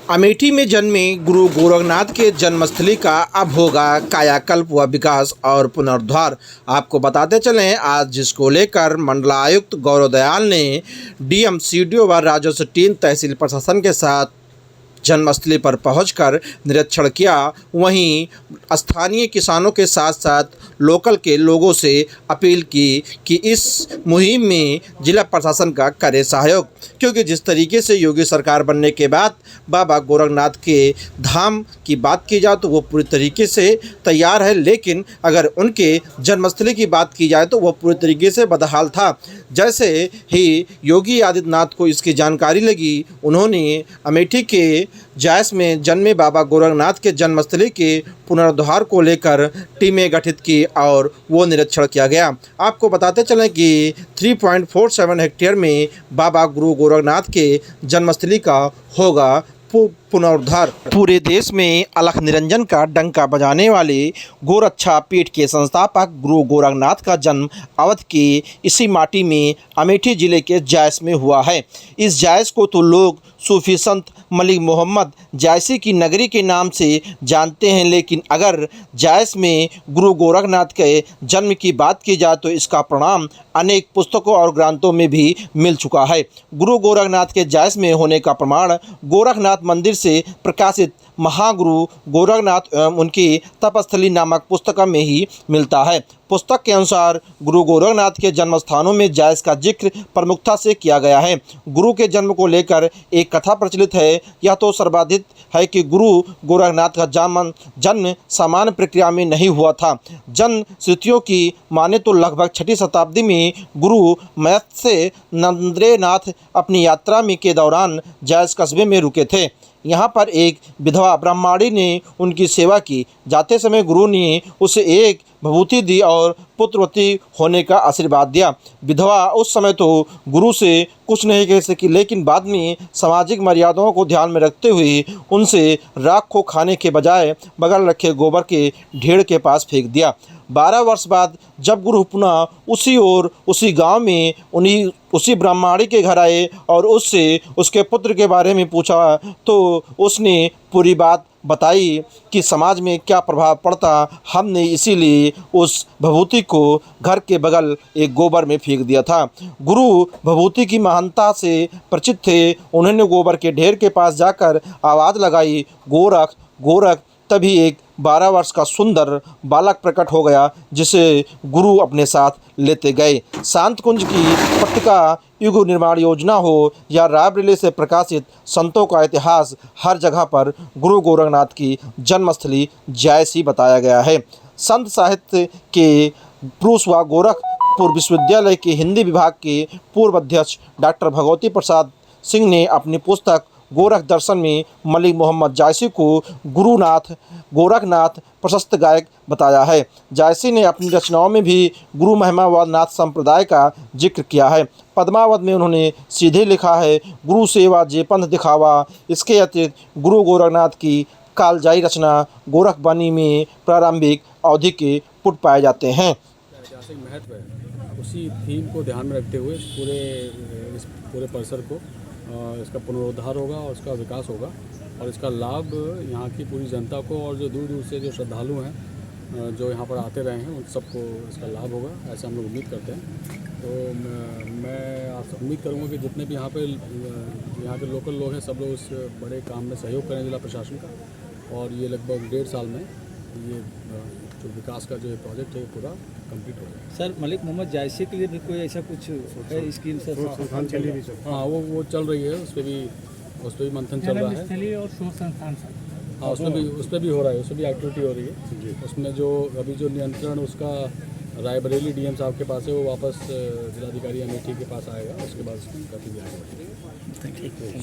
अमेठी में जन्मे गुरु गोरखनाथ के जन्मस्थली का अब होगा कायाकल्प व विकास और पुनरुद्धार। आपको बताते चलें, आज जिसको लेकर मंडलायुक्त गौरव दयाल ने डीएम, सीडीओ व राजस्व टीम, तहसील प्रशासन के साथ जन्मस्थली पर पहुंचकर निरीक्षण किया। वहीं स्थानीय किसानों के साथ साथ लोकल के लोगों से अपील की कि इस मुहिम में जिला प्रशासन का करे सहयोग, क्योंकि जिस तरीके से योगी सरकार बनने के बाद बाबा गोरखनाथ के धाम की बात की जाए तो वो पूरी तरीके से तैयार है, लेकिन अगर उनके जन्मस्थली की बात की जाए तो वो पूरी तरीके से बदहाल था। जैसे ही योगी आदित्यनाथ को इसकी जानकारी लगी, उन्होंने अमेठी के जायस में जन्मे बाबा गोरखनाथ के जन्मस्थली के पुनरुद्धार को लेकर टीमें गठित की और वो निरीक्षण किया गया। आपको बताते चलें कि 3.47 हेक्टेयर में बाबा गुरु गोरखनाथ के जन्मस्थली का होगा पुनरुद्धार। पूरे देश में अलख निरंजन का डंका बजाने वाले गोरक्षा पीठ के संस्थापक गुरु गोरखनाथ का जन्म अवध के इसी माटी में अमेठी जिले के जायस में हुआ है। इस जायस को तो लोग सूफी संत मलिक मोहम्मद जायसी की नगरी के नाम से जानते हैं, लेकिन अगर जायस में गुरु गोरखनाथ के जन्म की बात की जाए तो इसका प्रमाण अनेक पुस्तकों और ग्रंथों में भी मिल चुका है। गुरु गोरखनाथ के जायस में होने का प्रमाण गोरखनाथ मंदिर से प्रकाशित महागुरु गोरखनाथ एवं उनकी तपस्थली नामक पुस्तक में ही मिलता है। पुस्तक के अनुसार गुरु गोरखनाथ के जन्म स्थानों में जायस का जिक्र प्रमुखता से किया गया है। गुरु के जन्म को लेकर एक कथा प्रचलित है। यह तो सर्वाधिक है कि गुरु गोरखनाथ का जन्म सामान्य प्रक्रिया में नहीं हुआ था। जन्म स्मृतियों की माने तो लगभग 6वीं शताब्दी में गुरु मत्स्य नंद्रेनाथ अपनी यात्रा में के दौरान जायस कस्बे में रुके थे। यहाँ पर एक विधवा ब्राह्मणी ने उनकी सेवा की। जाते समय गुरु ने उसे एक विभूति दी और पुत्रवती होने का आशीर्वाद दिया। विधवा उस समय तो गुरु से कुछ नहीं कह सकी, लेकिन बाद में सामाजिक मर्यादाओं को ध्यान में रखते हुए उनसे राख को खाने के बजाय बगल रखे गोबर के ढेर के पास फेंक दिया। 12 वर्ष बाद जब गुरु पुनः उसी गांव में उसी ब्राह्मणी के घर आए और उससे उसके पुत्र के बारे में पूछा तो उसने पूरी बात बताई कि समाज में क्या प्रभाव पड़ता। हमने इसीलिए उस विभूति को घर के बगल एक गोबर में फेंक दिया था। गुरु विभूति की महानता से परिचित थे। उन्होंने गोबर के ढेर के पास जाकर आवाज़ लगाई, गोरख गोरख। तभी एक 12 वर्ष का सुंदर बालक प्रकट हो गया, जिसे गुरु अपने साथ लेते गए। शांत कुंज की पट्टिका, युग निर्माण योजना हो या रायबरेली से प्रकाशित संतों का इतिहास, हर जगह पर गुरु गोरखनाथ की जन्मस्थली जायस ही बताया गया है। संत साहित्य के प्रूस व गोरखपुर विश्वविद्यालय के हिंदी विभाग के पूर्व अध्यक्ष डॉक्टर भगवती प्रसाद सिंह ने अपनी पुस्तक गोरख दर्शन में मलिक मोहम्मद जायसी को गोरखनाथ प्रशस्त गायक बताया है। जायसी ने अपनी रचनाओं में भी गुरु महिमावाद नाथ संप्रदाय का जिक्र किया है। पद्मावत में उन्होंने सीधे लिखा है, गुरु सेवा जे पंथ दिखावा। इसके अतिरिक्त गुरु गोरखनाथ की कालजाई रचना गोरखबानी में प्रारंभिक अवधि के पुट पाए जाते हैं। ऐतिहासिक महत्व है, उसी थीम को ध्यान में रखते हुए इस पूरे परिसर को इसका पुनरुद्धार होगा और इसका विकास होगा और इसका लाभ यहाँ की पूरी जनता को और जो दूर दूर से जो श्रद्धालु हैं जो यहाँ पर आते रहे हैं उन सबको इसका लाभ होगा, ऐसा हम लोग उम्मीद करते हैं। तो मैं आपसे उम्मीद करूँगा कि जितने भी यहाँ के लोकल लोग हैं सब लोग इस बड़े काम में सहयोग करें जिला प्रशासन का, और ये लगभग 1.5 साल में ये जो विकास का जो प्रोजेक्ट है पूरा कंप्लीट हो गया। सर, मलिक मोहम्मद जायसी के लिए भी कोई ऐसा कुछ है स्कीम सर? हाँ, वो चल रही है, उस पर भी मंथन चल रहा है। और शोध संस्थान सर, हाँ, उस पर भी हो रहा है, उस पर भी एक्टिविटी हो रही है। उसमें जो अभी जो नियंत्रण उसका रायबरेली डीएम साहब के पास है, वो वापस जिलाधिकारी अमेठी के पास आएगा, उसके बाद उसकी गतिविधि आएगी।